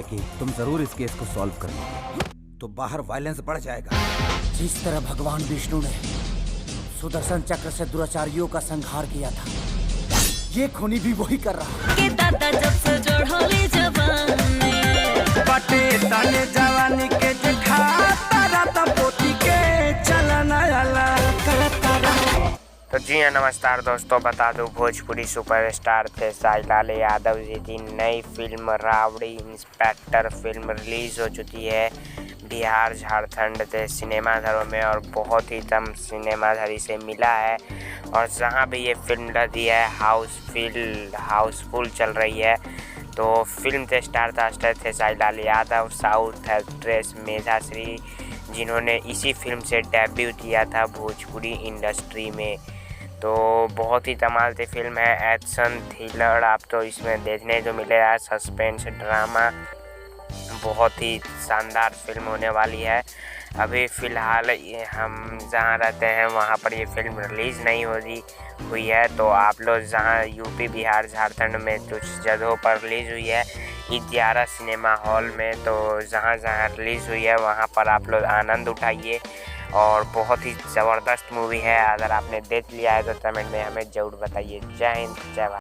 है कि तुम जरूर इस केस को सॉल्व कर लोगे, तो बाहर वायलेंस बढ़ जाएगा। जिस तरह भगवान विष्णु ने सुदर्शन चक्र से दुराचारियों का संहार किया था, ये खूनी भी वही कर रहा है। के दादा जब से जोड़ोली जवानी बटे तने जवानी के देखा तारा त पोती के चलना आला करता। तो जी हाँ, नमस्कार दोस्तों, बता दूं भोजपुरी सुपरस्टार खेसारी लाल यादव जी की नई film rowdy inspector film release हो चुकी है बिहार झारखंड के सिनेमाघरों में और बहुत ही कम सिनेमाघरी से मिला है। और जहाँ भी ये फिल्म लगी है हाउसफुल चल रही है। तो फिल्म के star caster Khesari Lal Yadav, south actress मेधाश्री, जिन्होंने इसी फिल्म से डेब्यू किया था भोजपुरी इंडस्ट्री में। तो बहुत ही कमाल की फिल्म है, एक्शन थ्रिलर आपको इसमें देखने को मिलेगा, सस्पेंस ड्रामा, बहुत ही शानदार फिल्म होने वाली है। अभी फ़िलहाल हम जहाँ रहते हैं वहाँ पर ये फिल्म रिलीज़ नहीं हुई है। तो आप लोग जहाँ यूपी बिहार झारखंड में कुछ जगहों पर रिलीज़ हुई है 11 सिनेमा हॉल में, तो जहाँ जहाँ रिलीज़ हुई है वहाँ पर आप लोग आनंद उठाइए। और बहुत ही ज़बरदस्त मूवी है, अगर आपने देख लिया है तो कमेंट में हमें ज़रूर बताइए। जय हिंद, जय भारत।